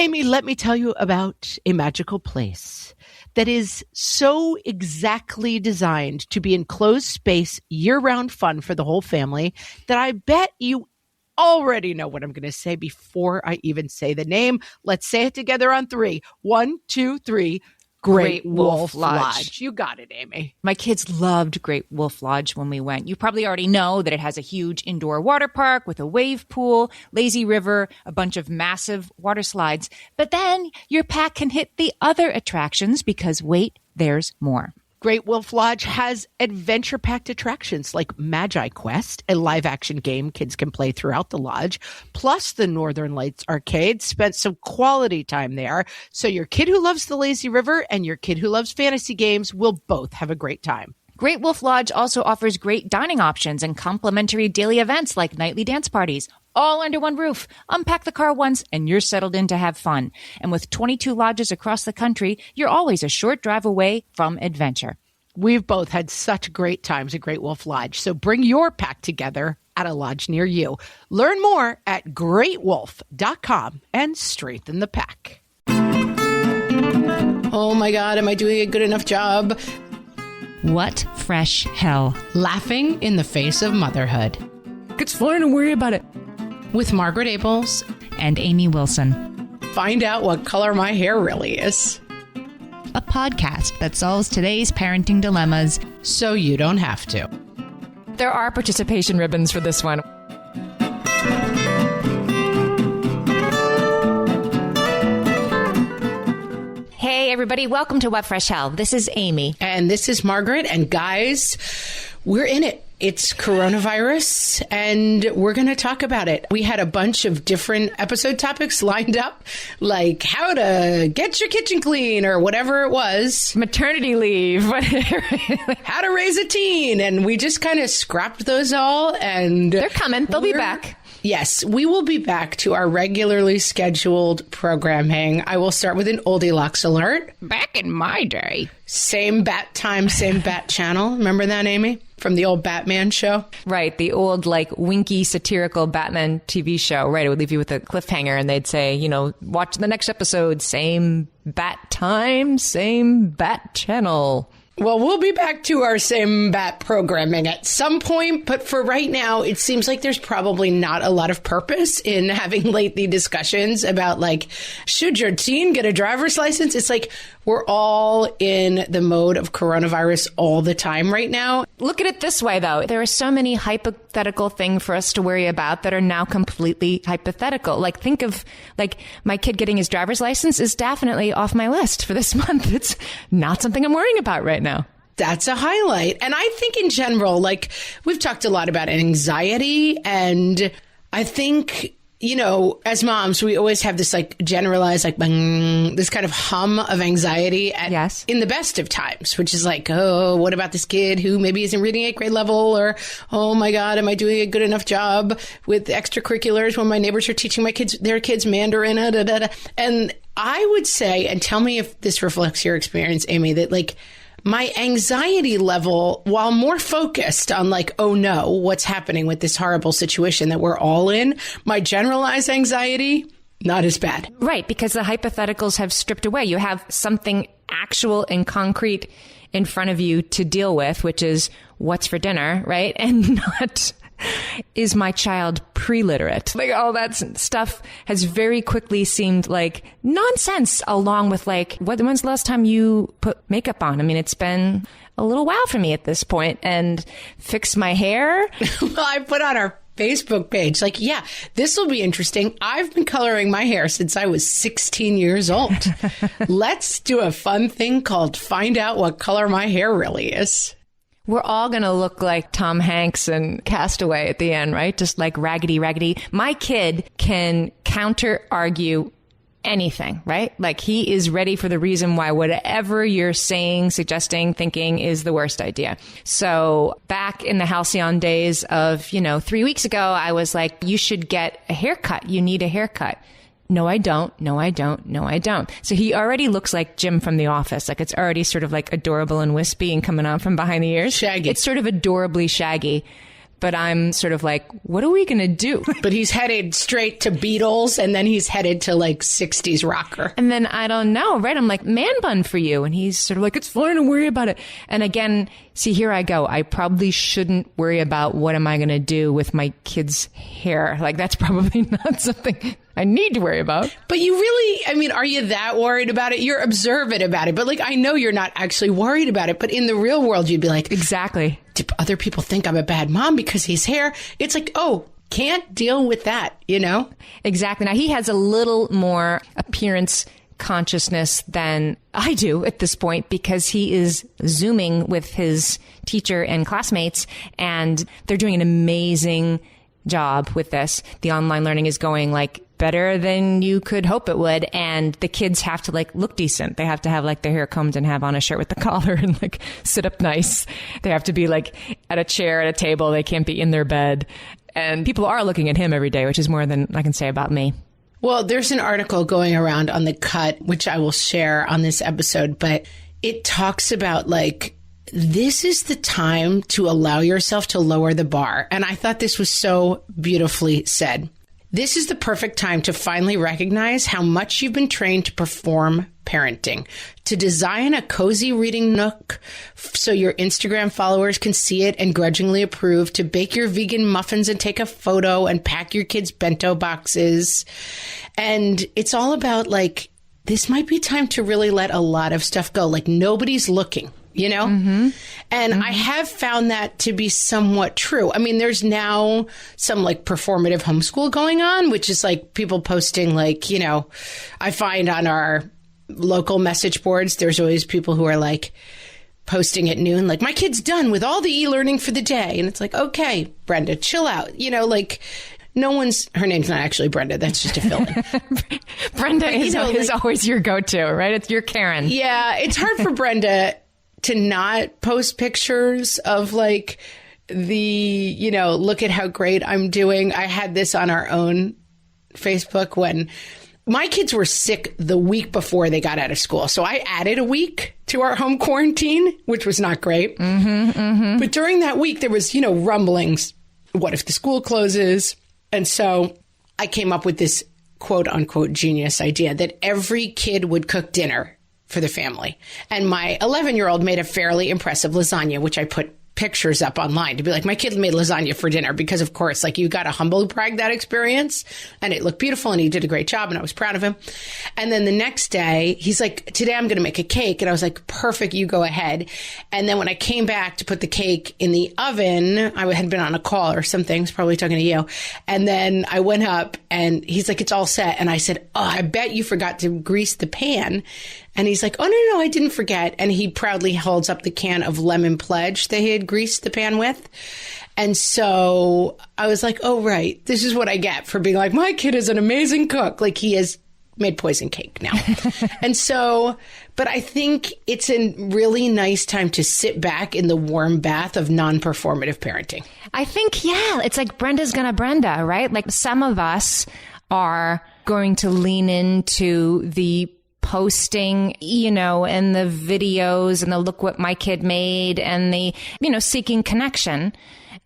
Amy, let me tell you about a magical place that is so exactly designed to be enclosed space, year-round fun for the whole family that I bet you already know what I'm going to say before I even say the name. Let's say it together on 3. 1, 2, 3. Great Wolf Lodge. You got it, Amy. My kids loved Great Wolf Lodge when we went. You probably already know that it has a huge indoor water park with a wave pool, lazy river, a bunch of massive water slides. But then your pack can hit the other attractions because, wait, there's more. Great Wolf Lodge has adventure-packed attractions like Magi Quest, a live-action game kids can play throughout the lodge, plus the Northern Lights Arcade. Spent some quality time there, so your kid who loves the lazy river and your kid who loves fantasy games will both have a great time. Great Wolf Lodge also offers great dining options and complimentary daily events like nightly dance parties, all under one roof. Unpack the car once and you're settled in to have fun. And with 22 lodges across the country, you're always a short drive away from adventure. We've both had such great times at Great Wolf Lodge, so bring your pack together at a lodge near you. Learn more at greatwolf.com and strengthen the pack. Oh my God, am I doing a good enough job? What fresh hell? Laughing in the face of motherhood. It's fine, don't worry about it. With Margaret Abels and Amy Wilson. Find out what color my hair really is. A podcast that solves today's parenting dilemmas so you don't have to. There are participation ribbons for this one. Hey, everybody. Welcome to What Fresh Hell. This is Amy. And this is Margaret. And guys, we're in it. It's coronavirus, and we're going to talk about it. We had a bunch of different episode topics lined up, like how to get your kitchen clean or whatever it was. Maternity leave. How to raise a teen. And we just kind of scrapped those all. And they're coming. They'll be back. Yes, we will be back to our regularly scheduled programming. I will start with an oldie locks alert. Back in my day. Same bat time, same bat channel. Remember that, Amy? From the old Batman show? Right. The old, like, winky, satirical Batman TV show. Right. It would leave you with a cliffhanger and they'd say, you know, watch the next episode. Same bat time, same bat channel. Well, we'll be back to our same bat programming at some point, but for right now, it seems like there's probably not a lot of purpose in having lengthy discussions about, like, should your teen get a driver's license? It's like we're all in the mode of coronavirus all the time right now. Look at it this way, though. There are so many hypothetical things for us to worry about that are now completely hypothetical. Like, think of, like, my kid getting his driver's license is definitely off my list for this month. It's not something I'm worrying about right now. That's a highlight. And I think in general, like, we've talked a lot about anxiety, and I think, you know, as moms, we always have this, like, generalized, like, bang, this kind of hum of anxiety in the best of times, which is like, oh, what about this kid who maybe isn't reading at grade level? Or, oh my God, am I doing a good enough job with extracurriculars when my neighbors are teaching their kids Mandarin? And I would say, and tell me if this reflects your experience, Amy, that, like, my anxiety level, while more focused on, like, oh no, what's happening with this horrible situation that we're all in, my generalized anxiety, not as bad. Right, because the hypotheticals have stripped away. You have something actual and concrete in front of you to deal with, which is what's for dinner, right? And not, is my child pre-literate? Like, all that stuff has very quickly seemed like nonsense, along with, like, when's the last time you put makeup on? I mean, it's been a little while for me at this point. And fix my hair. Well, I put on our Facebook page, like, yeah, this will be interesting. I've been coloring my hair since I was 16 years old. Let's do a fun thing called Find Out What Color My Hair Really Is. We're all going to look like Tom Hanks and Castaway at the end, right? Just like raggedy. My kid can counter-argue anything, right? Like, he is ready for the reason why whatever you're saying, suggesting, thinking is the worst idea. So back in the halcyon days of, 3 weeks ago, I was like, you should get a haircut. You need a haircut. No, I don't. No, I don't. No, I don't. So he already looks like Jim from The Office. Like, it's already sort of like adorable and wispy and coming out from behind the ears. Shaggy. It's sort of adorably shaggy. But I'm sort of like, what are we going to do? But he's headed straight to Beatles, and then he's headed to like 60s rocker. And then I don't know, right? I'm like, man bun for you. And he's sort of like, it's fine, don't worry about it. And again, see, here I go. I probably shouldn't worry about what am I going to do with my kid's hair. Like, that's probably not something I need to worry about. But you really, I mean, are you that worried about it? You're observant about it. But like, I know you're not actually worried about it. But in the real world, you'd be like, exactly. Do other people think I'm a bad mom because he's hair? It's like, oh, can't deal with that, you know? Exactly. Now, he has a little more appearance consciousness than I do at this point because he is Zooming with his teacher and classmates, and they're doing an amazing job with this. The online learning is going like better than you could hope it would. And the kids have to like look decent. They have to have like their hair combed and have on a shirt with the collar and like sit up nice. They have to be like at a chair at a table. They can't be in their bed. And people are looking at him every day, which is more than I can say about me. Well, there's an article going around on The Cut, which I will share on this episode, but it talks about like, this is the time to allow yourself to lower the bar. And I thought this was so beautifully said. This is the perfect time to finally recognize how much you've been trained to perform parenting, to design a cozy reading nook so your Instagram followers can see it and grudgingly approve, to bake your vegan muffins and take a photo and pack your kids' bento boxes. And it's all about like, this might be time to really let a lot of stuff go. Like nobody's looking. You know? Mm-hmm. And I have found that to be somewhat true. I mean, there's now some like performative homeschool going on, which is like people posting like, you know, I find on our local message boards, there's always people who are like posting at noon, like my kid's done with all the e-learning for the day. And it's like, okay, Brenda, chill out. You know, like her name's not actually Brenda. That's just a fill-in. Brenda is always your go-to, right? It's your Karen. Yeah. It's hard for Brenda to not post pictures of like look at how great I'm doing. I had this on our own Facebook when my kids were sick the week before they got out of school. So I added a week to our home quarantine, which was not great. Mm-hmm, mm-hmm. But during that week, there was, rumblings. What if the school closes? And so I came up with this quote unquote genius idea that every kid would cook dinner for the family. And my 11-year-old made a fairly impressive lasagna, which I put pictures up online to be like, my kid made lasagna for dinner because, of course, like you got to humbly brag that experience. And it looked beautiful and he did a great job and I was proud of him. And then the next day, he's like, today I'm going to make a cake. And I was like, perfect, you go ahead. And then when I came back to put the cake in the oven, I had been on a call or something. I was probably talking to you. And then I went up and he's like, it's all set. And I said, oh, I bet you forgot to grease the pan. And he's like, oh, no, I didn't forget. And he proudly holds up the can of Lemon Pledge that he had greased the pan with. And so I was like, oh, right. This is what I get for being like, my kid is an amazing cook. Like he has made poison cake now. And so, but I think it's a really nice time to sit back in the warm bath of non-performative parenting. I think, yeah, it's like Brenda's gonna Brenda, right? Like some of us are going to lean into the posting, and the videos and the look what my kid made and the, seeking connection.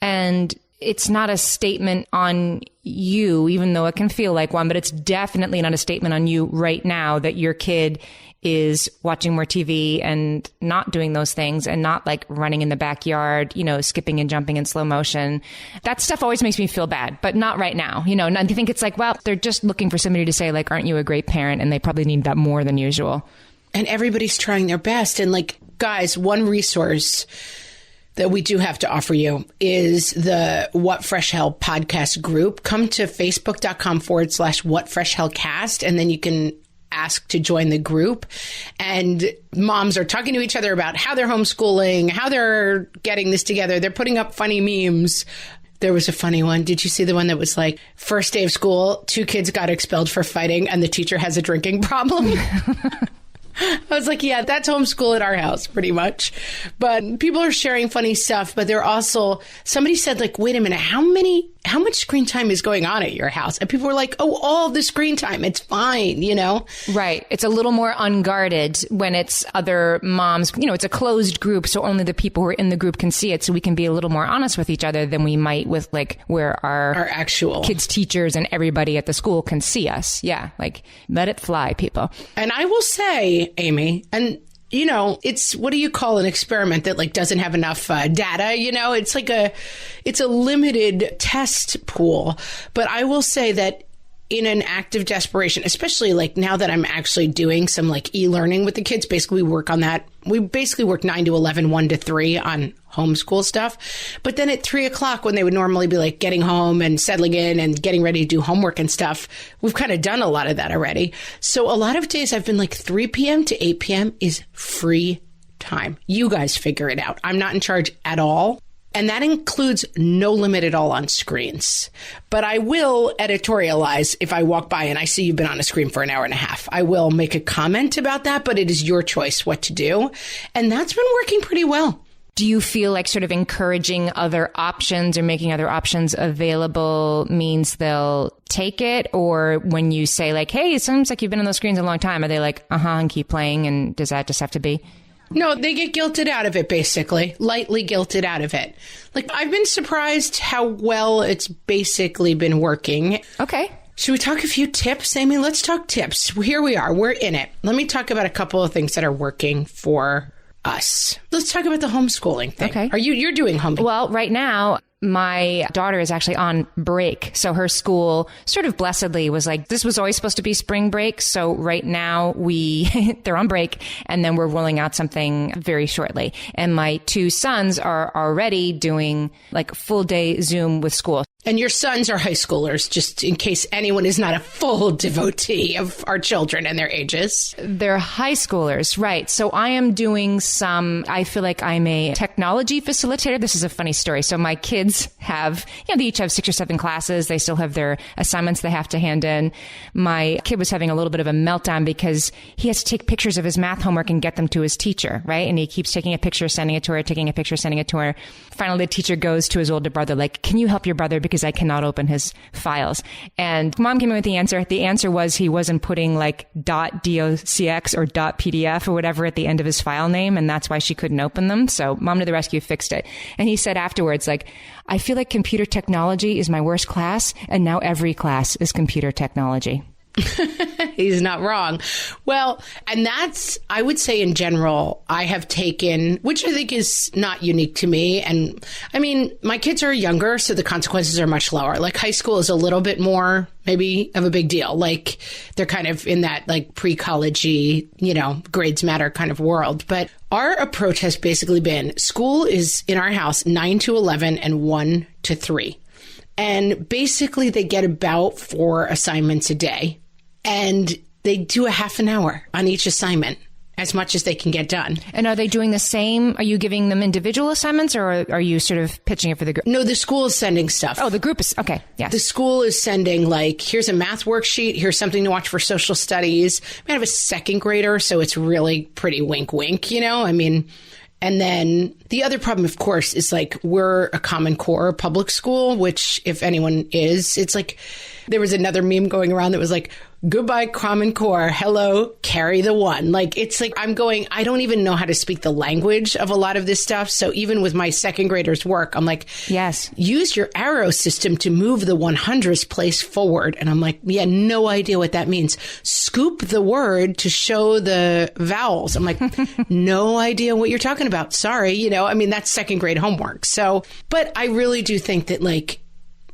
And it's not a statement on you, even though it can feel like one, but it's definitely not a statement on you right now that your kid is watching more TV and not doing those things and not like running in the backyard, skipping and jumping in slow motion. That stuff always makes me feel bad, but not right now. And I think it's like, well, they're just looking for somebody to say like, aren't you a great parent? And they probably need that more than usual. And everybody's trying their best. And like, guys, one resource that we do have to offer you is the What Fresh Hell podcast group. Come to facebook.com/whatfreshhellcast, and then you can ask to join the group. And moms are talking to each other about how they're homeschooling, how they're getting this together. They're putting up funny memes. There was a funny one. Did you see the one that was like, first day of school, 2 kids got expelled for fighting and the teacher has a drinking problem? I was like, yeah, that's homeschool at our house, pretty much. But people are sharing funny stuff, but they're also, somebody said like, wait a minute, how many how much screen time is going on at your house? And people were like, oh, all the screen time. It's fine, you know? Right. It's a little more unguarded when it's other moms. You know, it's a closed group, so only the people who are in the group can see it. So we can be a little more honest with each other than we might with like where our actual kids' teachers and everybody at the school can see us. Yeah. Like, let it fly, people. And I will say, Amy, and you know, it's, what do you call an experiment that like doesn't have enough data? You know, it's like it's a limited test pool. But I will say that in an act of desperation, especially like now that I'm actually doing some like e-learning with the kids, basically we work on that. We basically work 9 to 11, 1 to 3 on homeschool stuff. But then at 3 o'clock when they would normally be like getting home and settling in and getting ready to do homework and stuff, we've kind of done a lot of that already. So a lot of days I've been like 3 p.m. to 8 p.m. is free time. You guys figure it out. I'm not in charge at all. And that includes no limit at all on screens. But I will editorialize if I walk by and I see you've been on a screen for an hour and a half. I will make a comment about that, but it is your choice what to do. And that's been working pretty well. Do you feel like sort of encouraging other options or making other options available means they'll take it? Or when you say like, hey, it seems like you've been on those screens a long time, are they like, and keep playing? And does that just have to be? No, they get guilted out of it, basically. Lightly guilted out of it. Like, I've been surprised how well it's basically been working. Okay. Should we talk a few tips, Amy? Let's talk tips. Here we are. We're in it. Let me talk about a couple of things that are working for us. Let's talk about the homeschooling thing. Okay. You're doing homeschooling? Well, right now, my daughter is actually on break. So her school sort of blessedly was like, this was always supposed to be spring break. So right now they're on break and then we're rolling out something very shortly. And my 2 sons are already doing like full day Zoom with school. And your sons are high schoolers, just in case anyone is not a full devotee of our children and their ages. They're high schoolers, right. So I am doing I feel like I'm a technology facilitator. This is a funny story. So my kids they each have 6 or 7 classes. They still have their assignments they have to hand in. My kid was having a little bit of a meltdown because he has to take pictures of his math homework and get them to his teacher, right? And he keeps taking a picture, sending it to her, taking a picture, sending it to her. Finally, the teacher goes to his older brother, like, can you help your brother? Because I cannot open his files. And mom came in with the answer. The answer was he wasn't putting like .docx or .pdf or whatever at the end of his file name. And that's why she couldn't open them. So mom to the rescue fixed it. And he said afterwards, like, I feel like computer technology is my worst class. And now every class is computer technology. He's not wrong. Well, and that's, I would say in general, I have taken, which I think is not unique to me. And I mean, my kids are younger, so the consequences are much lower. Like high school is a little bit more maybe of a big deal. Like they're kind of in that like pre-college-y, grades matter kind of world. But our approach has basically been school is in our house 9 to 11 and 1 to 3. And basically they get about 4 assignments a day. And they do a half an hour on each assignment, as much as they can get done. And are they doing the same? Are you giving them individual assignments or are you sort of pitching it for the group? No, the school is sending stuff. Oh, the group is, okay, yes. The school is sending like, here's a math worksheet, here's something to watch for social studies. I have a 2nd grader, so it's really pretty wink, wink, And then the other problem, of course, is like we're a Common Core public school, which if anyone is, it's like there was another meme going around that was like, goodbye, Common Core. Hello, carry the one. Like, it's like I don't even know how to speak the language of a lot of this stuff. So even with my 2nd graders' work, I'm like, yes, use your arrow system to move the 100th place forward. And I'm like, yeah, no idea what that means. Scoop the word to show the vowels. I'm like, no idea what you're talking about. Sorry. That's 2nd grade homework. So, but I really do think that like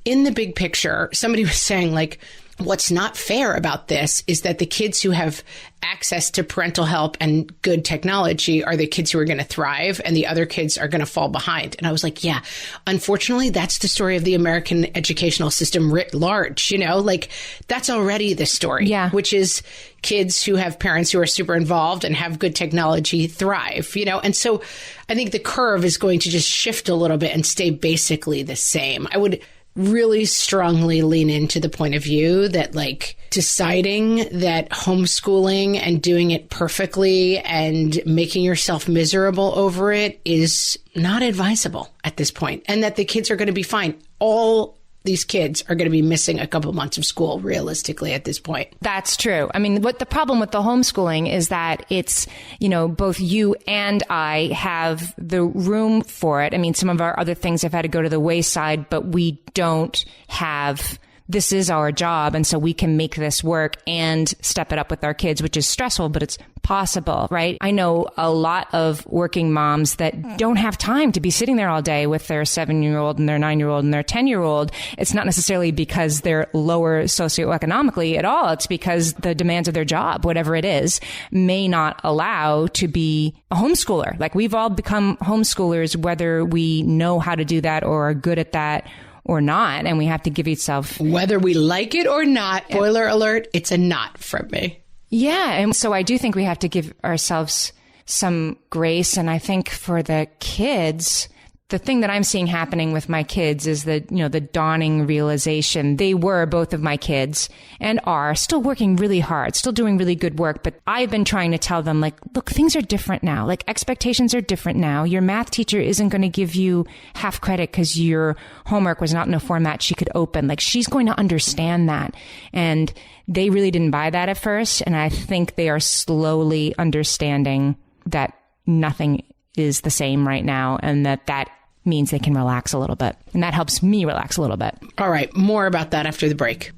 in the big picture, somebody was saying like, what's not fair about this is that the kids who have access to parental help and good technology are the kids who are going to thrive and the other kids are going to fall behind. And I was like, yeah, unfortunately, that's the story of the American educational system writ large. Like that's already the story, yeah. Which is kids who have parents who are super involved and have good technology thrive, And so I think the curve is going to just shift a little bit and stay basically the same. I would really strongly lean into the point of view that like deciding that homeschooling and doing it perfectly and making yourself miserable over it is not advisable at this point, and that the kids are going to be fine. All these kids are going to be missing a couple months of school realistically at this point. That's true. I mean, what the problem with the homeschooling is that it's, both you and I have the room for it. I mean, some of our other things have had to go to the wayside, but we don't have, this is our job. And so we can make this work and step it up with our kids, which is stressful, but it's possible, right? I know a lot of working moms that don't have time to be sitting there all day with their 7-year-old and their 9-year-old and their 10-year-old. It's not necessarily because they're lower socioeconomically at all. It's because the demands of their job, whatever it is, may not allow to be a homeschooler. Like, we've all become homeschoolers, whether we know how to do that or are good at that or not. And we have to give yourself, whether we like it or not, spoiler alert, it's a not from me. Yeah. And so I do think we have to give ourselves some grace. And I think for the kids, the thing that I'm seeing happening with my kids is the dawning realization. They were, both of my kids, and are still working really hard, still doing really good work. But I've been trying to tell them, like, look, things are different now. Like, expectations are different now. Your math teacher isn't going to give you half credit because your homework was not in a format she could open. Like, she's going to understand that. And they really didn't buy that at first. And I think they are slowly understanding that nothing is the same right now, and that means they can relax a little bit. And that helps me relax a little bit. All right. More about that after the break.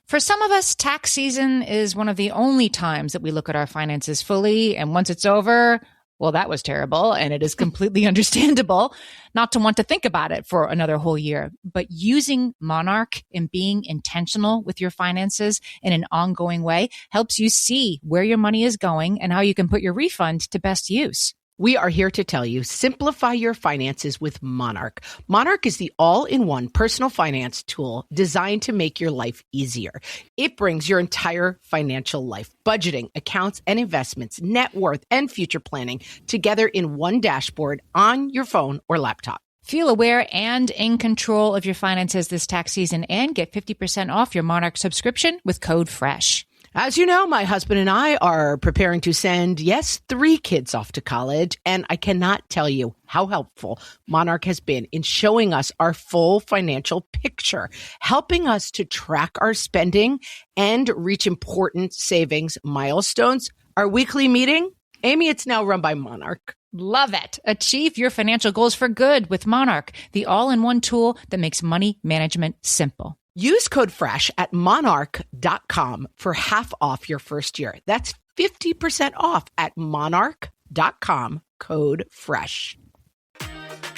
For some of us, tax season is one of the only times that we look at our finances fully. And once it's over, well, that was terrible. And it is completely understandable not to want to think about it for another whole year. But using Monarch and being intentional with your finances in an ongoing way helps you see where your money is going and how you can put your refund to best use. We are here to tell you, simplify your finances with Monarch. Monarch is the all-in-one personal finance tool designed to make your life easier. It brings your entire financial life, budgeting, accounts and investments, net worth, and future planning together in one dashboard on your phone or laptop. Feel aware and in control of your finances this tax season and get 50% off your Monarch subscription with code FRESH. As you know, my husband and I are preparing to send, 3 kids off to college, and I cannot tell you how helpful Monarch has been in showing us our full financial picture, helping us to track our spending and reach important savings milestones. Our weekly meeting, Amy, it's now run by Monarch. Love it. Achieve your financial goals for good with Monarch, the all-in-one tool that makes money management simple. Use code FRESH at monarch.com for half off your first year. That's 50% off at monarch.com, code FRESH.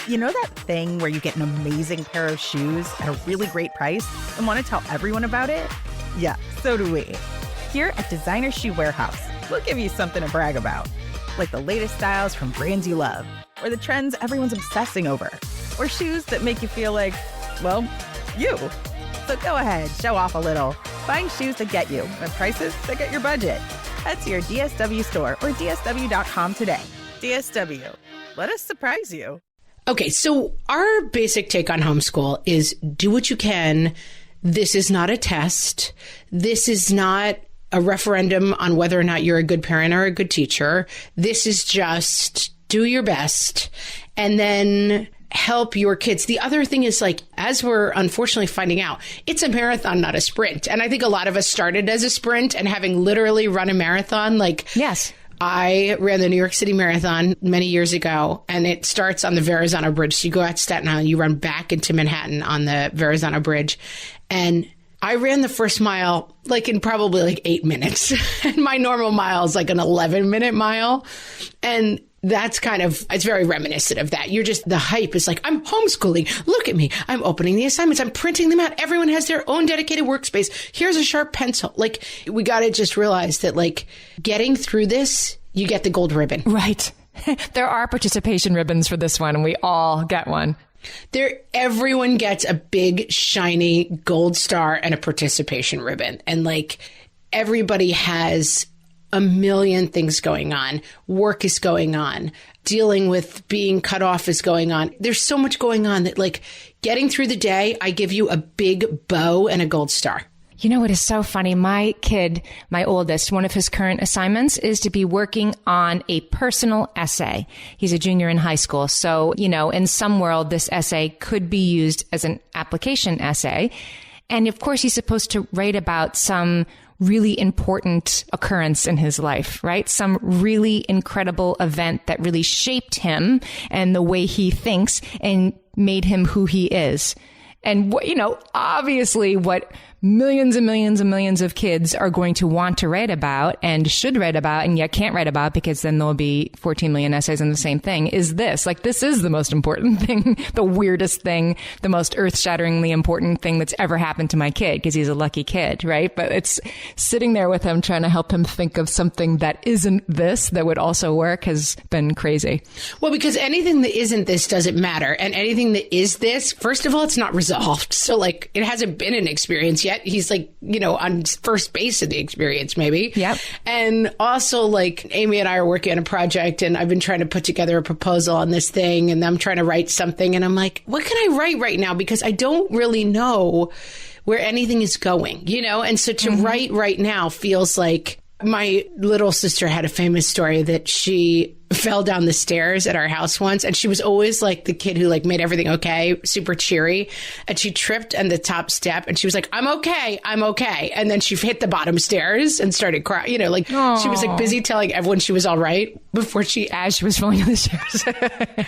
You know that thing where you get an amazing pair of shoes at a really great price and want to tell everyone about it? Yeah, so do we. Here at Designer Shoe Warehouse, we'll give you something to brag about, like the latest styles from brands you love, or the trends everyone's obsessing over, or shoes that make you feel like, well, you. So go ahead, show off a little. Find shoes that get you at prices that get your budget. Head to your DSW store or DSW.com today. DSW, let us surprise you. Okay, so our basic take on homeschool is do what you can. This is not a test. This is not a referendum on whether or not you're a good parent or a good teacher. This is just do your best and then help your kids. The other thing is, like, as we're unfortunately finding out, it's a marathon, not a sprint. And I think a lot of us started as a sprint, and having literally run a marathon, like, yes, I ran the New York City Marathon many years ago, and it starts on the Verrazano Bridge. So you go out to Staten Island, you run back into Manhattan on the Verrazano Bridge. And I ran the first mile like in probably like 8 minutes. And my normal mile is like an 11-minute mile. And that's it's very reminiscent of that. You're just, the hype is like, I'm homeschooling. Look at me. I'm opening the assignments. I'm printing them out. Everyone has their own dedicated workspace. Here's a sharp pencil. Like, we got to just realize that, like, getting through this, you get the gold ribbon. Right. There are participation ribbons for this one, and we all get one. Everyone gets a big, shiny gold star and a participation ribbon. And, like, everybody has a million things going on. Work is going on. Dealing with being cut off is going on. There's so much going on that, like, getting through the day, I give you a big bow and a gold star. You know what is so funny? My kid, my oldest, one of his current assignments is to be working on a personal essay. He's a junior in high school. So, in some world, this essay could be used as an application essay. And of course, he's supposed to write about some really important occurrence in his life, right? Some really incredible event that really shaped him and the way he thinks and made him who he is. And, obviously what millions and millions and millions of kids are going to want to write about and should write about and yet can't write about because then there'll be 14 million essays on the same thing is this. Like, this is the most important thing, the weirdest thing, the most earth-shatteringly important thing that's ever happened to my kid because he's a lucky kid, right? But it's sitting there with him trying to help him think of something that isn't this that would also work has been crazy. Well, because anything that isn't this doesn't matter. And anything that is this, first of all, it's not resolved. So, like, it hasn't been an experience yet. He's like, on first base of the experience, maybe. Yep. And also, like, Amy and I are working on a project and I've been trying to put together a proposal on this thing and I'm trying to write something and I'm like, what can I write right now? Because I don't really know where anything is going, And so to write right now feels like my little sister had a famous story that she fell down the stairs at our house once. And she was always like the kid who like made everything okay, super cheery. And she tripped on the top step and she was like, I'm okay. And then she hit the bottom stairs and started crying, She was like busy telling everyone she was all right as she was falling down the stairs.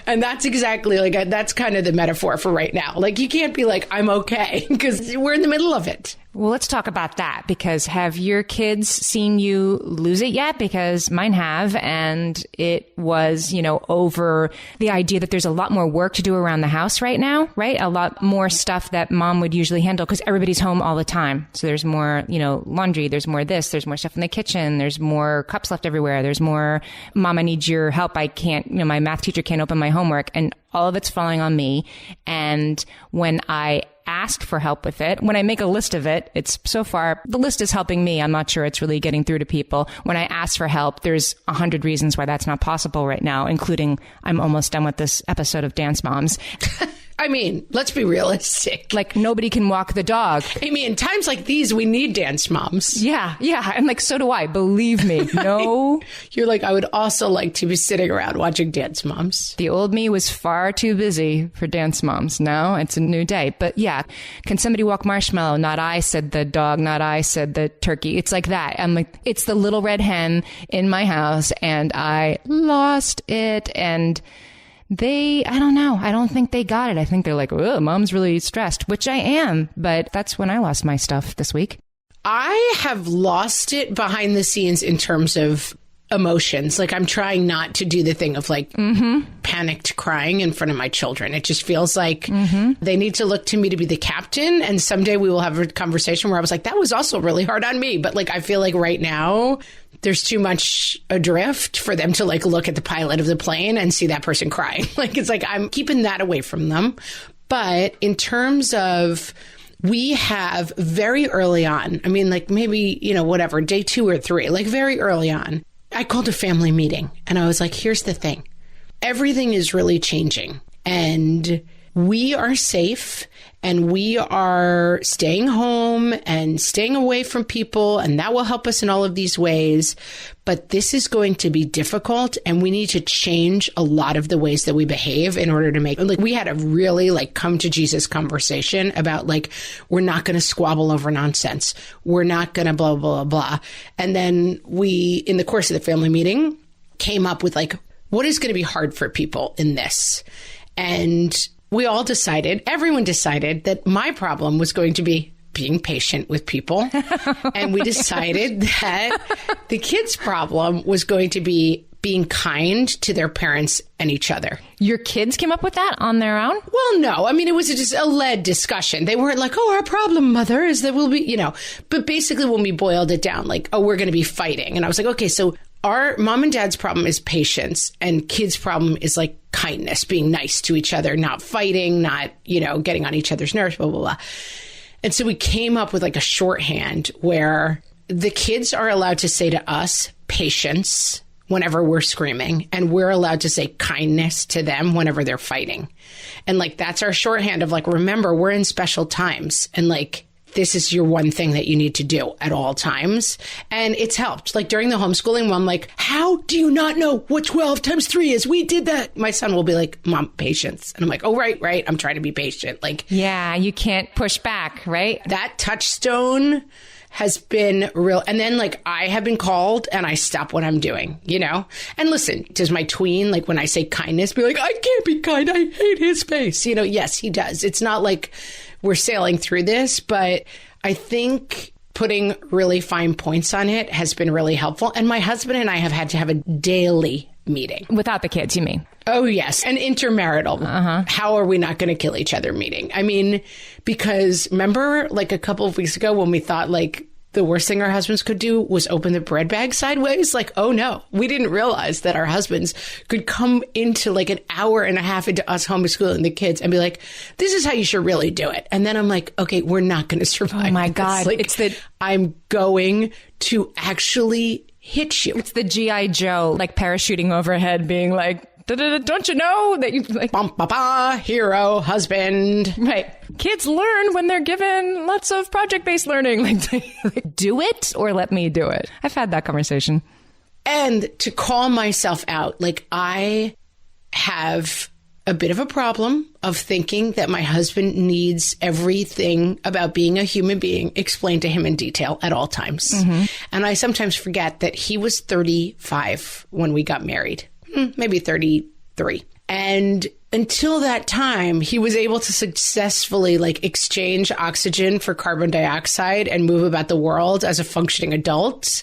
And that's exactly that's kind of the metaphor for right now. Like, you can't be like, I'm okay, because we're in the middle of it. Well, let's talk about that, because have your kids seen you lose it yet? Because mine have, and it was, over the idea that there's a lot more work to do around the house right now, right? A lot more stuff that mom would usually handle because everybody's home all the time. So there's more, laundry, there's more this, there's more stuff in the kitchen, there's more cups left everywhere, there's more, Mom, I need your help. I can't, my math teacher can't open my homework, and all of it's falling on me. And when I ask for help with it, when I make a list of it, it's so far, the list is helping me. I'm not sure it's really getting through to people. When I ask for help, there's 100 reasons why that's not possible right now, including I'm almost done with this episode of Dance Moms. I mean, let's be realistic. Like, nobody can walk the dog. Amy, in times like these, we need dance moms. Yeah. And like, so do I. Believe me. No. You're like, I would also like to be sitting around watching Dance Moms. The old me was far too busy for Dance Moms. Now it's a new day. But yeah, can somebody walk Marshmallow? Not I, said the dog. Not I, said the turkey. It's like that. I'm like, it's the little red hen in my house, and I lost it. And I don't know. I don't think they got it. I think they're like, oh, Mom's really stressed, which I am. But that's when I lost my stuff this week. I have lost it behind the scenes in terms of emotions. Like, I'm trying not to do the thing of like panicked crying in front of my children. It just feels like they need to look to me to be the captain. And someday we will have a conversation where I was like, that was also really hard on me. But like, I feel like right now there's too much adrift for them to like look at the pilot of the plane and see that person crying. Like, it's like, I'm keeping that away from them. But in terms of, we have very early on, I mean, like maybe, whatever, day 2 or 3, like very early on, I called a family meeting and I was like, here's the thing. Everything is really changing and we are safe and we are staying home and staying away from people, and that will help us in all of these ways. But this is going to be difficult and we need to change a lot of the ways that we behave in order to make, like, we had a really like come to Jesus conversation about like, we're not going to squabble over nonsense. We're not going to blah, blah, blah. And then we, in the course of the family meeting, came up with like, what is going to be hard for people in this? And we all decided, everyone decided that my problem was going to be being patient with people. And we decided that the kids' problem was going to be being kind to their parents and each other. Your kids came up with that on their own? Well, no. I mean, it was just a led discussion. They weren't like, oh, our problem, mother, is that we'll be, But basically when we boiled it down, like, oh, we're going to be fighting. And I was like, okay, so our mom and dad's problem is patience, and kids' problem is like kindness, being nice to each other, not fighting, not, getting on each other's nerves, blah, blah, blah. And so we came up with like a shorthand where the kids are allowed to say to us, patience, whenever we're screaming, and we're allowed to say kindness to them whenever they're fighting. And like, that's our shorthand of like, remember, we're in special times, and like, this is your one thing that you need to do at all times. And it's helped. Like during the homeschooling, I'm like, how do you not know what 12 times 3 is? We did that. My son will be like, Mom, patience. And I'm like, oh, right. I'm trying to be patient. Like, yeah, you can't push back, right? That touchstone has been real. And then like I have been called and I stop what I'm doing, you know? And listen, does my tween, like when I say kindness, be like, I can't be kind. I hate his face. You know, yes, he does. It's not like we're sailing through this, but I think putting really fine points on it has been really helpful. And my husband and I have had to have a daily meeting. Without the kids, you mean? Oh, yes. An intermarital. How are we not going to kill each other meeting? I mean, because remember like a couple of weeks ago when we thought like the worst thing our husbands could do was open the bread bag sideways? Like, oh no, we didn't realize that our husbands could come into like an hour and a half into us homeschooling the kids and be like, this is how you should really do it. And then I'm like, okay, we're not going to survive. Oh my God. Like, it's the, I'm going to actually hit you. It's the G.I. Joe, like parachuting overhead being like, don't you know that you like hero, husband. Right. Kids learn when they're given lots of project-based learning. Like, do it or let me do it. I've had that conversation. And to call myself out, like I have a bit of a problem of thinking that my husband needs everything about being a human being explained to him in detail at all times. And I sometimes forget that he was 35 when we got married. Maybe 33. And until that time, he was able to successfully like exchange oxygen for carbon dioxide and move about the world as a functioning adult.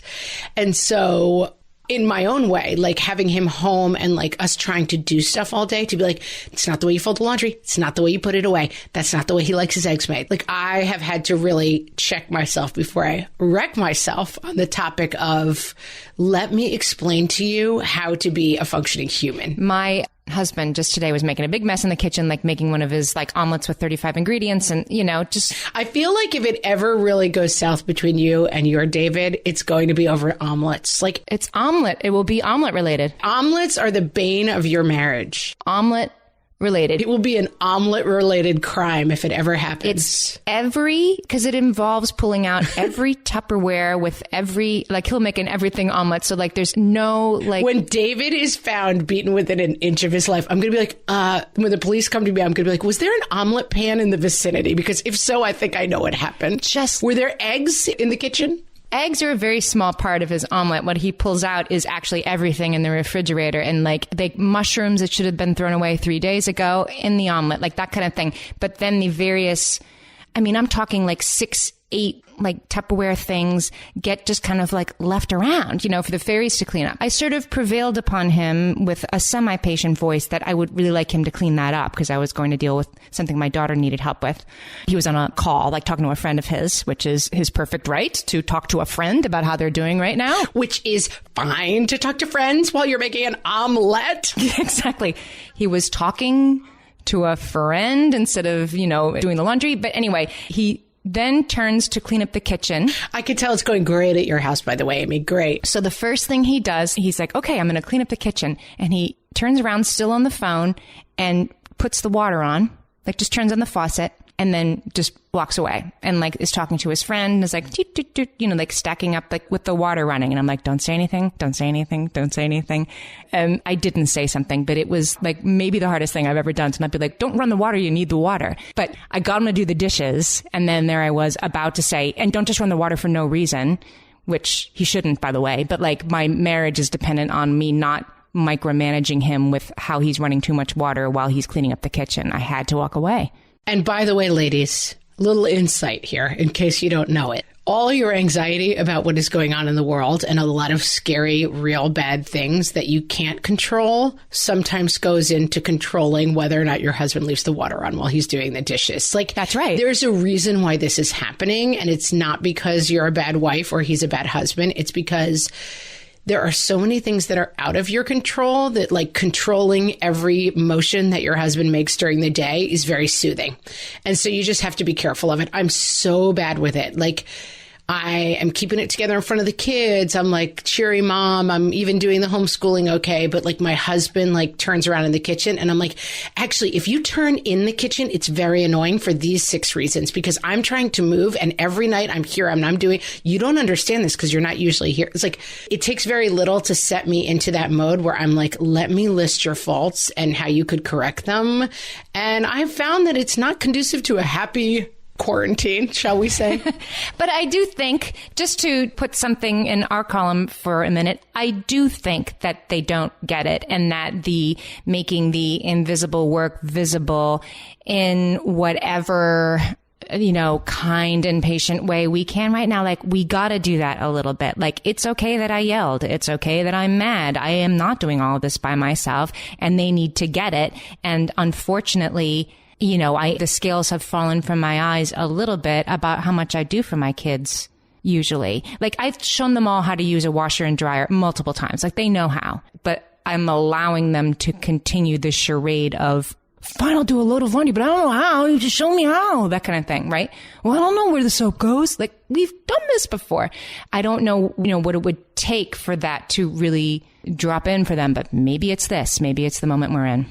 And so in my own way, like having him home and like us trying to do stuff all day to be like, it's not the way you fold the laundry. It's not the way you put it away. That's not the way he likes his eggs made. Like I have had to really check myself before I wreck myself on the topic of let me explain to you how to be a functioning human. My husband just today was making a big mess in the kitchen, like making one of his like omelets with 35 ingredients and, you know, just... I feel like if it ever really goes south between you and your David, it's going to be over omelets. Like it's omelet. It will be omelet related. Omelets are the bane of your marriage. Omelet related. It will be an omelet related crime if it ever happens. It's because it involves pulling out every Tupperware with every, like he'll make an everything omelet. So like there's no like. When David is found beaten within an inch of his life, I'm going to be like, when the police come to me, I'm going to be like, was there an omelet pan in the vicinity? Because if so, I think I know what happened. Were there eggs in the kitchen? Eggs are a very small part of his omelet. What he pulls out is actually everything in the refrigerator and like mushrooms that should have been thrown away 3 days ago in the omelet, like that kind of thing. But then the various, I mean, I'm talking like 6, 8 like Tupperware things get just kind of like left around, you know, for the fairies to clean up. I sort of prevailed upon him with a semi-patient voice that I would really like him to clean that up because I was going to deal with something my daughter needed help with. He was on a call, like talking to a friend of his, which is his perfect right to talk to a friend about how they're doing right now. Which is fine to talk to friends while you're making an omelet. Exactly. He was talking to a friend instead of, you know, doing the laundry. But anyway, he then turns to clean up the kitchen. I could tell it's going great at your house, by the way, Amy. Great. So the first thing he does, he's like, okay, I'm going to clean up the kitchen. And he turns around still on the phone and puts the water on, like just turns on the faucet and then just walks away and like is talking to his friend and is like, doot, doot, doot, you know, like stacking up like with the water running. And I'm like, don't say anything. Don't say anything. Don't say anything. And I didn't say something, but it was like maybe the hardest thing I've ever done to not be like, don't run the water. You need the water. But I got him to do the dishes. And then there I was about to say, and don't just run the water for no reason, which he shouldn't, by the way. But like my marriage is dependent on me not micromanaging him with how he's running too much water while he's cleaning up the kitchen. I had to walk away. And by the way, ladies, little insight here in case you don't know it. All your anxiety about what is going on in the world and a lot of scary, real bad things that you can't control sometimes goes into controlling whether or not your husband leaves the water on while he's doing the dishes. Like, that's right. There's a reason why this is happening. And it's not because you're a bad wife or he's a bad husband. It's because there are so many things that are out of your control that like controlling every motion that your husband makes during the day is very soothing. And so you just have to be careful of it. I'm so bad with it. Like I am keeping it together in front of the kids. I'm like cheery mom. I'm even doing the homeschooling okay. But like my husband like turns around in the kitchen and I'm like, actually, if you turn in the kitchen, it's very annoying for these 6 reasons, because I'm trying to move and every night I'm here and I'm doing, you don't understand this because you're not usually here. It's like, it takes very little to set me into that mode where I'm like, let me list your faults and how you could correct them. And I've found that it's not conducive to a happy quarantine, shall we say? But I do think, just to put something in our column for a minute, I do think that they don't get it, and that the making the invisible work visible in whatever, kind and patient way we can right now, like we got to do that a little bit. Like, it's okay that I yelled. It's okay that I'm mad. I am not doing all of this by myself, and they need to get it. And unfortunately, the scales have fallen from my eyes a little bit about how much I do for my kids. Usually, like I've shown them all how to use a washer and dryer multiple times. Like they know how, but I'm allowing them to continue the charade of, fine, I'll do a load of laundry, but I don't know how. You just show me how, that kind of thing, right? Well, I don't know where the soap goes. Like, we've done this before. I don't know, what it would take for that to really drop in for them, but maybe it's this. Maybe it's the moment we're in.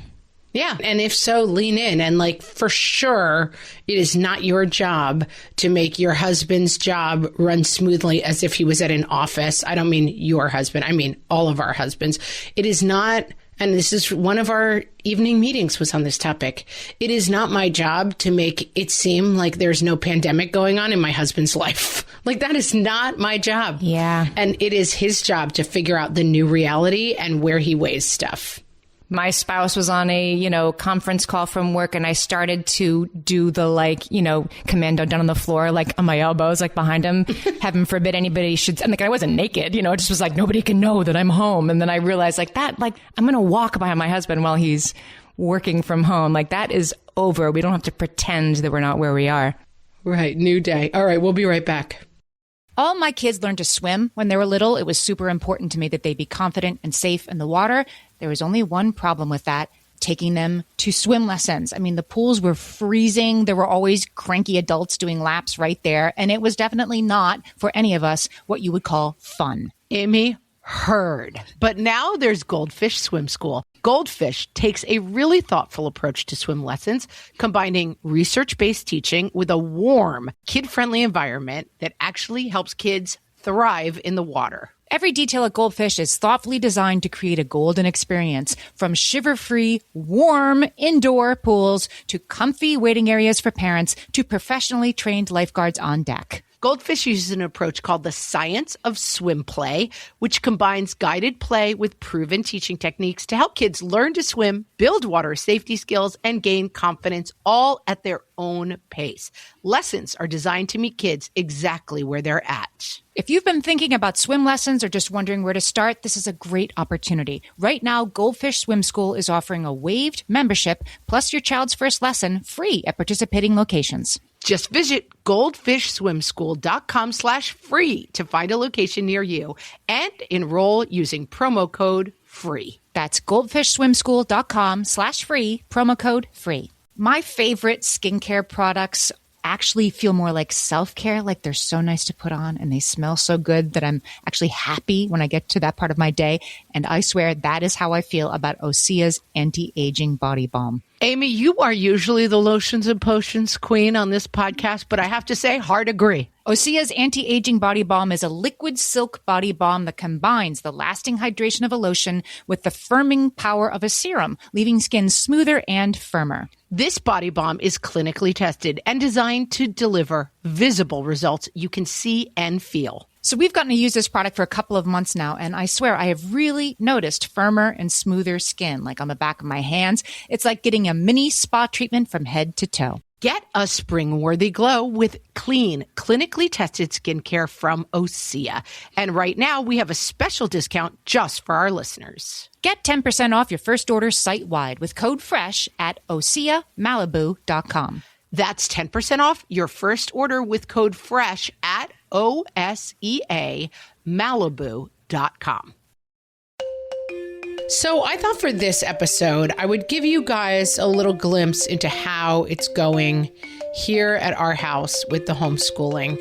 Yeah. And if so, lean in. And like, for sure, it is not your job to make your husband's job run smoothly as if he was at an office. I don't mean your husband. I mean all of our husbands. It is not. And this is one of our evening meetings was on this topic. It is not my job to make it seem like there's no pandemic going on in my husband's life. Like, that is not my job. Yeah. And it is his job to figure out the new reality and where he weighs stuff. My spouse was on a, conference call from work, and I started to do the commando down on the floor, like on my elbows, like behind him. Heaven forbid anybody should. And like, I wasn't naked, it just was like, nobody can know that I'm home. And then I realized I'm going to walk behind my husband while he's working from home. Like, that is over. We don't have to pretend that we're not where we are. Right. New day. All right. We'll be right back. All my kids learned to swim when they were little. It was super important to me that they be confident and safe in the water. There was only one problem with that, taking them to swim lessons. I mean, the pools were freezing. There were always cranky adults doing laps right there. And it was definitely not, for any of us, what you would call fun. Amy, heard. But now there's Goldfish Swim School. Goldfish takes a really thoughtful approach to swim lessons, combining research-based teaching with a warm, kid-friendly environment that actually helps kids thrive in the water. Every detail at Goldfish is thoughtfully designed to create a golden experience, from shiver-free, warm indoor pools to comfy waiting areas for parents to professionally trained lifeguards on deck. Goldfish uses an approach called the science of swim play, which combines guided play with proven teaching techniques to help kids learn to swim, build water safety skills, and gain confidence, all at their own pace. Lessons are designed to meet kids exactly where they're at. If you've been thinking about swim lessons or just wondering where to start, this is a great opportunity. Right now, Goldfish Swim School is offering a waived membership plus your child's first lesson free at participating locations. Just visit goldfishswimschool.com/free to find a location near you and enroll using promo code FREE. That's goldfishswimschool.com/free, promo code FREE. My favorite skincare products actually feel more like self-care, like they're so nice to put on and they smell so good that I'm actually happy when I get to that part of my day. And I swear that is how I feel about Osea's anti-aging body balm. Amy, you are usually the lotions and potions queen on this podcast, but I have to say, hard agree. Osea's anti-aging body balm is a liquid silk body balm that combines the lasting hydration of a lotion with the firming power of a serum, leaving skin smoother and firmer. This body balm is clinically tested and designed to deliver visible results you can see and feel. So we've gotten to use this product for a couple of months now, and I swear I have really noticed firmer and smoother skin, like on the back of my hands. It's like getting a mini spa treatment from head to toe. Get a spring-worthy glow with clean, clinically tested skincare from Osea. And right now, we have a special discount just for our listeners. Get 10% off your first order site-wide with code FRESH at OseaMalibu.com. That's 10% off your first order with code FRESH at OSEAMalibu.com. So I thought for this episode, I would give you guys a little glimpse into how it's going here at our house with the homeschooling.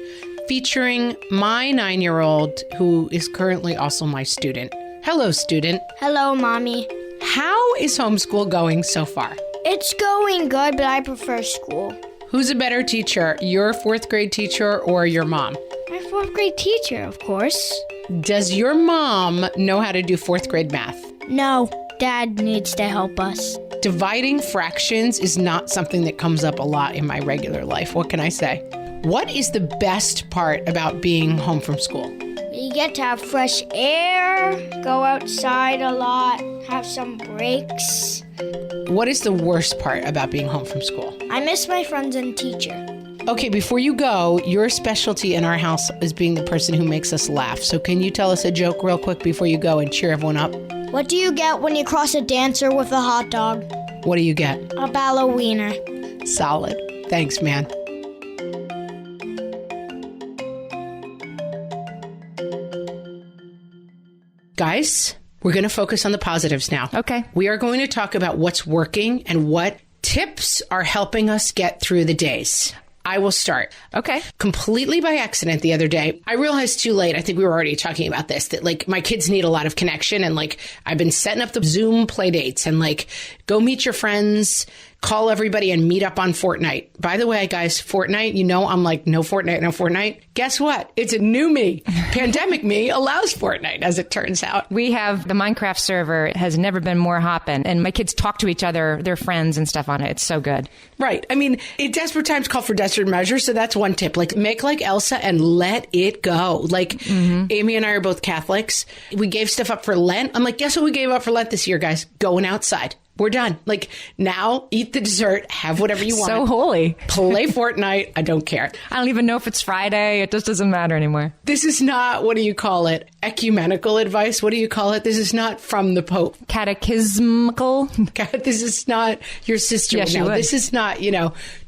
featuring my 9-year-old, who is currently also my student. Hello, student. Hello, Mommy. How is homeschool going so far? It's going good, but I prefer school. Who's a better teacher, your 4th grade teacher or your mom? My 4th grade teacher, of course. Does your mom know how to do 4th grade math? No, Dad needs to help us. Dividing fractions is not something that comes up a lot in my regular life. What can I say? What is the best part about being home from school? You get to have fresh air, go outside a lot, have some breaks. What is the worst part about being home from school? I miss my friends and teacher. Okay, before you go, your specialty in our house is being the person who makes us laugh. So can you tell us a joke real quick before you go and cheer everyone up? What do you get when you cross a dancer with a hot dog? What do you get? A ballerina. Solid. Thanks, man. Guys, we're going to focus on the positives now. Okay. We are going to talk about what's working and what tips are helping us get through the days. I will start. Okay. Completely by accident the other day, I realized too late, I think we were already talking about this, that like my kids need a lot of connection, and like I've been setting up the Zoom play dates and like go meet your friends, call everybody and meet up on Fortnite. By the way, guys, Fortnite, you know, I'm like, no Fortnite, no Fortnite. Guess what? It's a new me. Pandemic me allows Fortnite, as it turns out. We have the Minecraft server has never been more hopping, and my kids talk to each other, their friends and stuff on it. It's so good. Right. I mean, desperate times call for desperate measures. So that's one tip. Like, make like Elsa and let it go. Like, Amy and I are both Catholics. We gave stuff up for Lent. I'm like, guess what we gave up for Lent this year, guys? Going outside. We're done. Like, now, eat the dessert, have whatever you want. So holy. Play Fortnite. I don't care. I don't even know if it's Friday. It just doesn't matter anymore. This is not, what do you call it? Ecumenical advice? What do you call it? This is not from the Pope. Catechismical? This is not your sister. Yes, no, you would. this is not,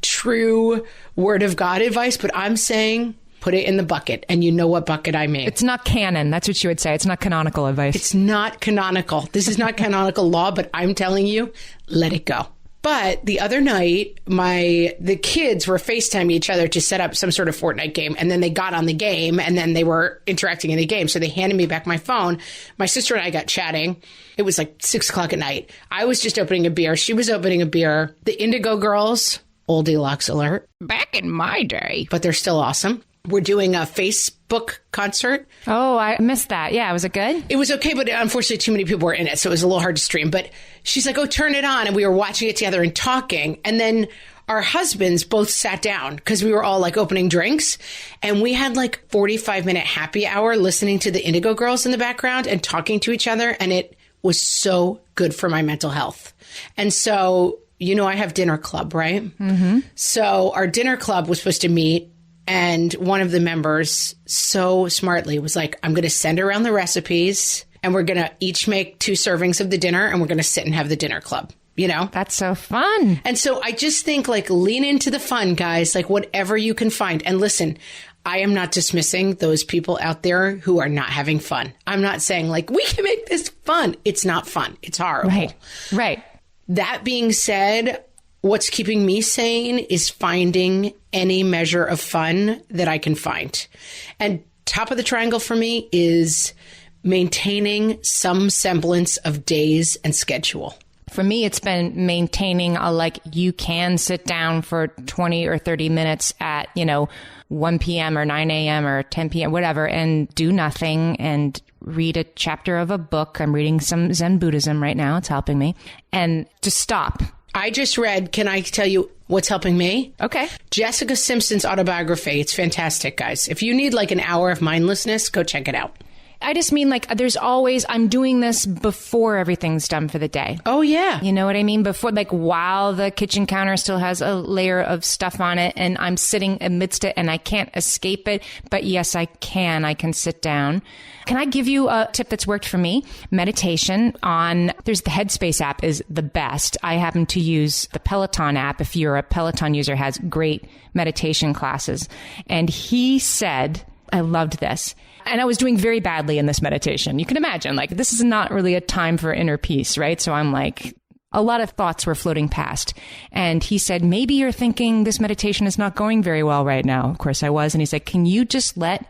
true Word of God advice, but I'm saying put it in the bucket, and you know what bucket I mean. It's not canon. That's what you would say. It's not canonical advice. It's not canonical. This is not canonical law, but I'm telling you, let it go. But the other night, the kids were FaceTiming each other to set up some sort of Fortnite game. And then they got on the game and then they were interacting in the game. So they handed me back my phone. My sister and I got chatting. It was like 6:00 at night. I was just opening a beer. She was opening a beer. The Indigo Girls, old deluxe alert. Back in my day. But they're still awesome. We're doing a Facebook concert. Oh, I missed that. Yeah, was it good? It was okay, but unfortunately too many people were in it, so it was a little hard to stream. But she's like, oh, turn it on. And we were watching it together and talking. And then our husbands both sat down because we were all like opening drinks. And we had like 45-minute happy hour listening to the Indigo Girls in the background and talking to each other. And it was so good for my mental health. And so, I have dinner club, right? Mm-hmm. So our dinner club was supposed to meet. And one of the members so smartly was like, I'm going to send around the recipes and we're going to each make 2 servings of the dinner and we're going to sit and have the dinner club, That's so fun. And so I just think like lean into the fun, guys, like whatever you can find. And listen, I am not dismissing those people out there who are not having fun. I'm not saying like we can make this fun. It's not fun. It's horrible. Right. That being said, what's keeping me sane is finding any measure of fun that I can find. And top of the triangle for me is maintaining some semblance of days and schedule. For me, it's been maintaining you can sit down for 20 or 30 minutes at, 1 p.m. or 9 a.m. or 10 p.m., whatever, and do nothing and read a chapter of a book. I'm reading some Zen Buddhism right now. It's helping me. And just stop. I just read, can I tell you what's helping me? Okay. Jessica Simpson's autobiography. It's fantastic, guys. If you need like an hour of mindlessness, go check it out. I just mean there's always, I'm doing this before everything's done for the day. Oh, yeah. You know what I mean? Before, while the kitchen counter still has a layer of stuff on it and I'm sitting amidst it and I can't escape it. But yes, I can sit down. Can I give you a tip that's worked for me? Meditation there's the Headspace app is the best. I happen to use the Peloton app. If you're a Peloton user, has great meditation classes. And he said, I loved this. And I was doing very badly in this meditation. You can imagine, this is not really a time for inner peace, right? So I'm a lot of thoughts were floating past. And he said, maybe you're thinking this meditation is not going very well right now. Of course I was. And he said, can you just let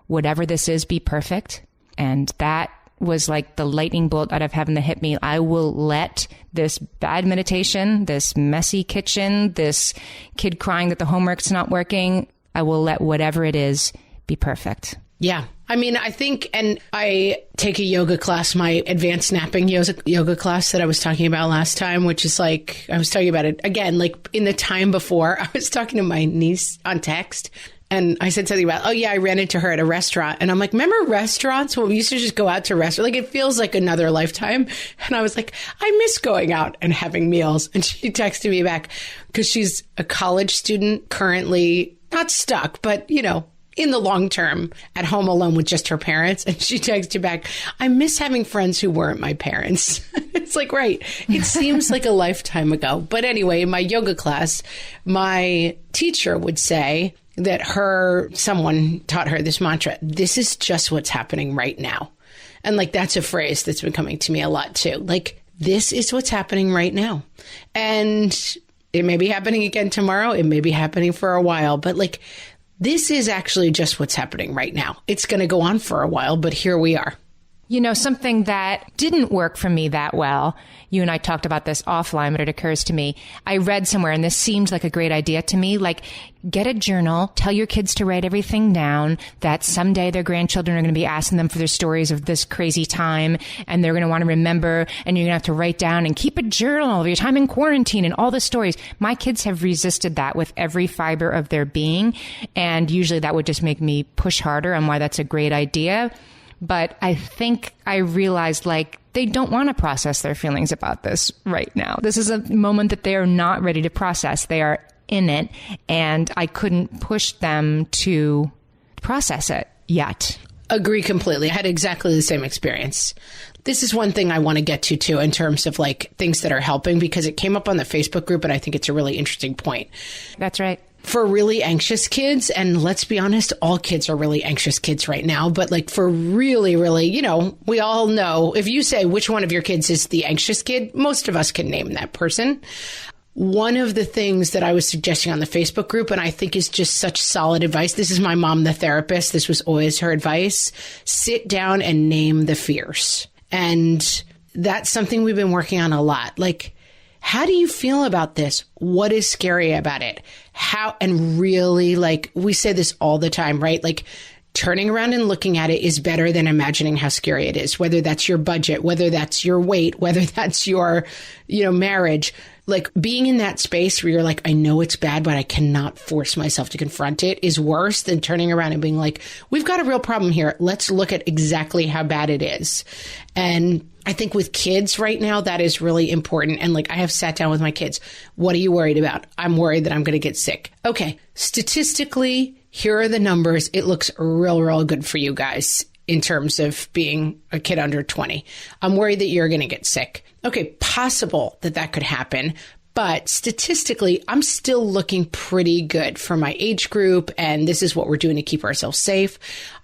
whatever this is be perfect? And that was like the lightning bolt out of heaven that hit me. I will let this bad meditation, this messy kitchen, this kid crying that the homework's not working, I will let whatever it is be perfect. Yeah. I mean, I think, and I take a yoga class, my advanced napping yoga class that I was talking about last time, which is like, I was talking about it again, like in the time before, I was talking to my niece on text. And I said something about, oh, yeah, I ran into her at a restaurant. And I'm like, remember restaurants? Well, we used to just go out to restaurants. Like, it feels like another lifetime. And I was like, I miss going out and having meals. And she texted me back because she's a college student currently, not stuck, but, you know, in the long term at home alone with just her parents. And she texted back, I miss having friends who weren't my parents. It's like, right. It seems like a lifetime ago. But anyway, in my yoga class, my teacher would say that someone taught her this mantra, this is just what's happening right now. And like, that's a phrase that's been coming to me a lot too. Like, this is what's happening right now. And it may be happening again tomorrow. It may be happening for a while, but like, this is actually just what's happening right now. It's going to go on for a while, but here we are. You know, something that didn't work for me that well, you and I talked about this offline, but it occurs to me. I read somewhere, and this seemed like a great idea to me, like get a journal, tell your kids to write everything down, that someday their grandchildren are going to be asking them for their stories of this crazy time, and they're going to want to remember, and you're going to have to write down and keep a journal of your time in quarantine and all the stories. My kids have resisted that with every fiber of their being, and usually that would just make me push harder on why that's a great idea. But I think I realized, like, they don't want to process their feelings about this right now. This is a moment that they are not ready to process. They are in it, and I couldn't push them to process it yet. Agree completely. I had exactly the same experience. This is one thing I want to get to, too, in terms of, like, things that are helping, because it came up on the Facebook group, and I think it's a really interesting point. That's right. For really anxious kids, and let's be honest, all kids are really anxious kids right now, but like for really, really, you know, we all know, if you say which one of your kids is the anxious kid, most of us can name that person. One of the things that I was suggesting on the Facebook group, and I think is just such solid advice, this is my mom, the therapist, this was always her advice, sit down and name the fears. And that's something we've been working on a lot. Like, how do you feel about this? What is scary about it? How, and really, like, we say this all the time, right? Like, turning around and looking at it is better than imagining how scary it is, whether that's your budget, whether that's your weight, whether that's your, you know, marriage. Like, being in that space where you're like, I know it's bad, but I cannot force myself to confront it is worse than turning around and being like, we've got a real problem here. Let's look at exactly how bad it is. And I think with kids right now, that is really important. And like, I have sat down with my kids. What are you worried about? I'm worried that I'm going to get sick. Okay. Statistically, here are the numbers. It looks real good for you guys in terms of being a kid under 20. I'm worried that you're going to get sick. Okay. Possible that could happen. But statistically, I'm still looking pretty good for my age group. And this is what we're doing to keep ourselves safe.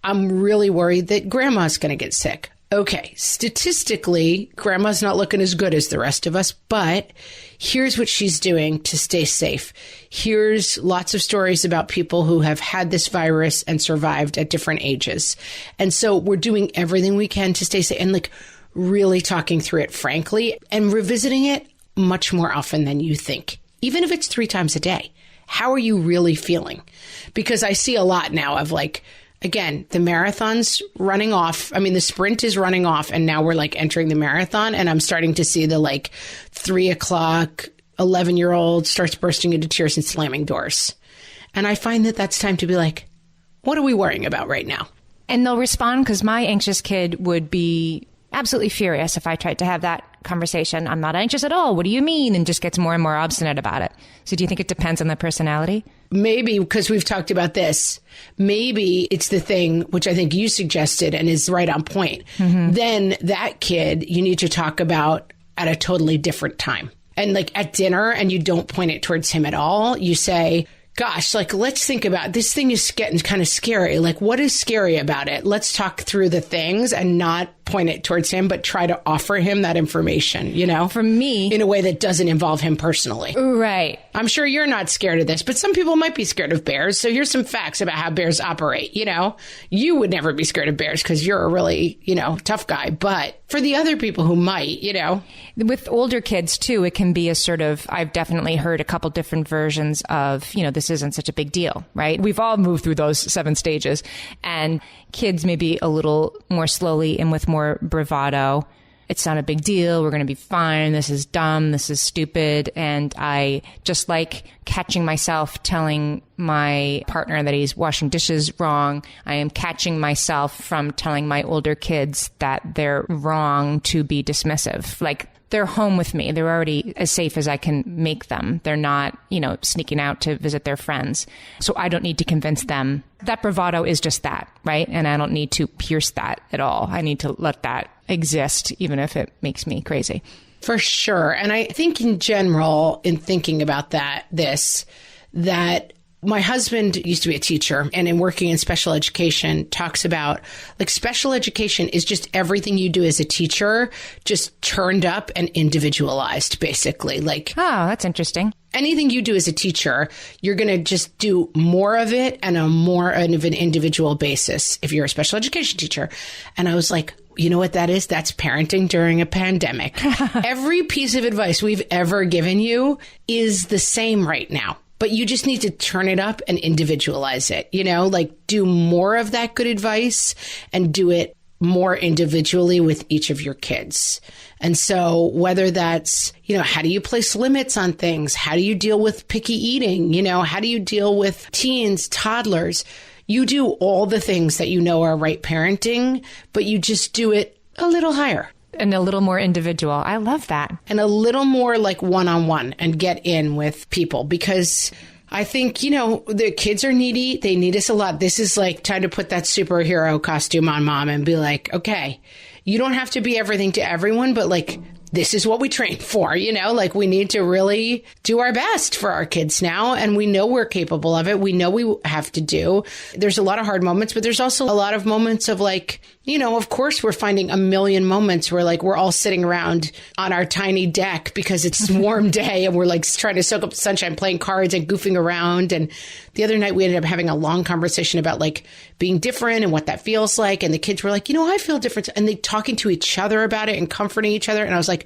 I'm really worried that grandma's going to get sick. Okay, statistically, grandma's not looking as good as the rest of us, but here's what she's doing to stay safe. Here's lots of stories about people who have had this virus and survived at different ages. And so we're doing everything we can to stay safe and like really talking through it, frankly, and revisiting it much more often than you think, even if it's 3 times a day. How are you really feeling? Because I see a lot now of like, again, the marathon's running off. I mean, the sprint is running off and now we're like entering the marathon and I'm starting to see the like 3 o'clock, 11-year-old starts bursting into tears and slamming doors. And I find that that's time to be like, what are we worrying about right now? And they'll respond because my anxious kid would be absolutely furious if I tried to have that conversation. I'm not anxious at all. What do you mean? And just gets more and more obstinate about it. So do you think it depends on the personality? Maybe because we've talked about this. Maybe it's the thing which I think you suggested and is right on point. Mm-hmm. Then that kid you need to talk about at a totally different time. And like at dinner, and you don't point it towards him at all. You say, gosh, like, let's think about this thing is getting kind of scary. Like, what is scary about it? Let's talk through the things and not point it towards him, but try to offer him that information, you know? For me, in a way that doesn't involve him personally. Right. I'm sure you're not scared of this, but some people might be scared of bears. So here's some facts about how bears operate. You know, you would never be scared of bears because you're a really, you know, tough guy. But for the other people who might, you know. With older kids, too, it can be a sort of, I've definitely heard a couple different versions of, you know, this isn't such a big deal, right? We've all moved through those 7 stages. And kids maybe a little more slowly and with more bravado. It's not a big deal. We're going to be fine. This is dumb. This is stupid. And I just like catching myself telling my partner that he's washing dishes wrong. I am catching myself from telling my older kids that they're wrong to be dismissive. Like, they're home with me. They're already as safe as I can make them. They're not, you know, sneaking out to visit their friends. So I don't need to convince them. That bravado is just that, right? And I don't need to pierce that at all. I need to let that exist, even if it makes me crazy. For sure. And I think in general, in thinking about that my husband used to be a teacher, and in working in special education talks about, like, special education is just everything you do as a teacher, just turned up and individualized, basically. Like, oh, that's interesting. Anything you do as a teacher, you're going to just do more of it and a more of an individual basis if you're a special education teacher. And I was like, you know what that is? That's parenting during a pandemic. Every piece of advice we've ever given you is the same right now. But you just need to turn it up and individualize it, you know, like do more of that good advice and do it more individually with each of your kids. And so whether that's, you know, how do you place limits on things? How do you deal with picky eating? You know, how do you deal with teens, toddlers? You do all the things that you know are right parenting, but you just do it a little higher. And a little more individual. I love that. And a little more like one-on-one and get in with people, because I think, you know, the kids are needy. They need us a lot. This is like time to put that superhero costume on mom and be like, okay, you don't have to be everything to everyone, but like, this is what we train for, you know, like we need to really do our best for our kids now. And we know we're capable of it. We know we have to do. There's a lot of hard moments, but there's also a lot of moments of like, you know, of course, we're finding a million moments where like we're all sitting around on our tiny deck because it's a warm day and we're like trying to soak up the sunshine, playing cards and goofing around. And the other night we ended up having a long conversation about like being different and what that feels like. And the kids were like, you know, I feel different. And they talking to each other about it and comforting each other. And I was like,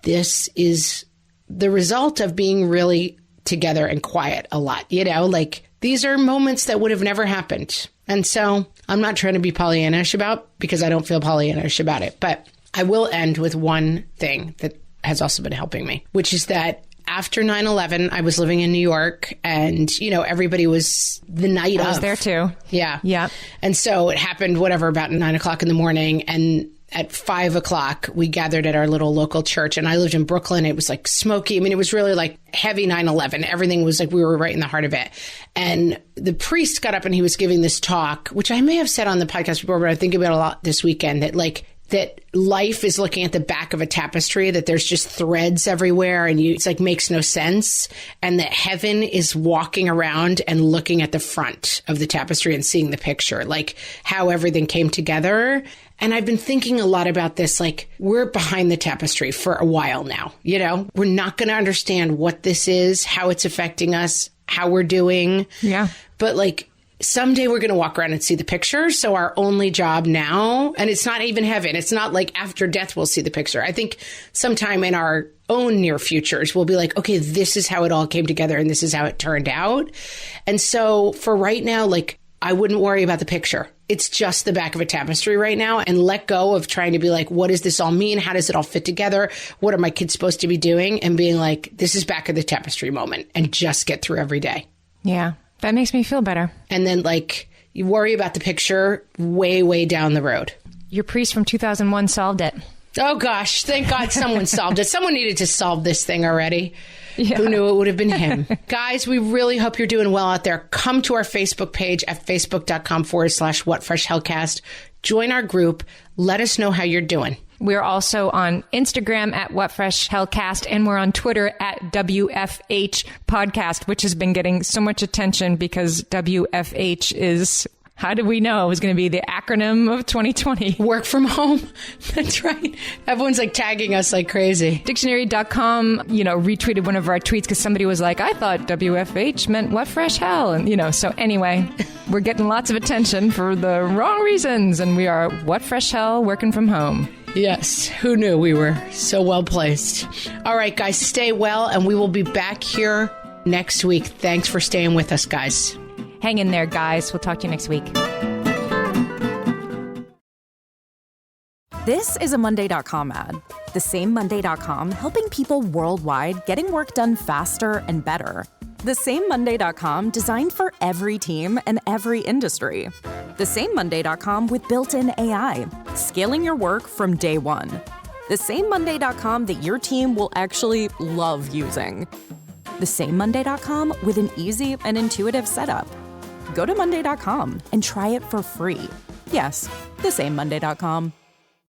this is the result of being really together and quiet a lot. You know, like these are moments that would have never happened. And so I'm not trying to be Pollyannish about, because I don't feel Pollyannish about it. But I will end with one thing that has also been helping me, which is that after 9/11, I was living in New York and, you know, everybody was the night of. I was there too. Yeah. Yeah. And so it happened, whatever, about 9 o'clock in the morning. And at 5 o'clock, we gathered at our little local church. And I lived in Brooklyn. It was like smoky. I mean, it was really like heavy 9/11. Everything was like, we were right in the heart of it. And the priest got up and he was giving this talk, which I may have said on the podcast before, but I think about it a lot this weekend, that like, that life is looking at the back of a tapestry, that there's just threads everywhere and it's like makes no sense. And that heaven is walking around and looking at the front of the tapestry and seeing the picture, like how everything came together. And I've been thinking a lot about this, like we're behind the tapestry for a while now, you know, we're not going to understand what this is, how it's affecting us, how we're doing. Yeah. But like, someday we're going to walk around and see the picture. So our only job now, and it's not even heaven, it's not like after death we'll see the picture. I think sometime in our own near futures, we'll be like, okay, this is how it all came together and this is how it turned out. And so for right now, like I wouldn't worry about the picture. It's just the back of a tapestry right now, and let go of trying to be like, what does this all mean? How does it all fit together? What are my kids supposed to be doing? And being like, this is back of the tapestry moment, and just get through every day. Yeah. That makes me feel better. And then, like, you worry about the picture way, way down the road. Your priest from 2001 solved it. Oh, gosh. Thank God someone solved it. Someone needed to solve this thing already. Yeah. Who knew it would have been him? Guys, we really hope you're doing well out there. Come to our Facebook page at facebook.com/whatfreshhellcast. Join our group. Let us know how you're doing. We're also on Instagram at whatfreshhellcast, and we're on Twitter at WFH Podcast, which has been getting so much attention because WFH is How did we know it was going to be the acronym of 2020? Work from home. That's right. Everyone's like tagging us like crazy. Dictionary.com, retweeted one of our tweets because somebody was like, I thought WFH meant what fresh hell. And, so anyway, we're getting lots of attention for the wrong reasons. And we are what fresh hell working from home. Yes. Who knew we were so well placed? All right, guys, stay well. And we will be back here next week. Thanks for staying with us, guys. Hang in there, guys. We'll talk to you next week. This is a Monday.com ad. The same Monday.com helping people worldwide getting work done faster and better. The same Monday.com designed for every team and every industry. The same Monday.com with built-in AI, scaling your work from day one. The same Monday.com that your team will actually love using. The same Monday.com with an easy and intuitive setup. Go to Monday.com and try it for free. Yes, the same Monday.com.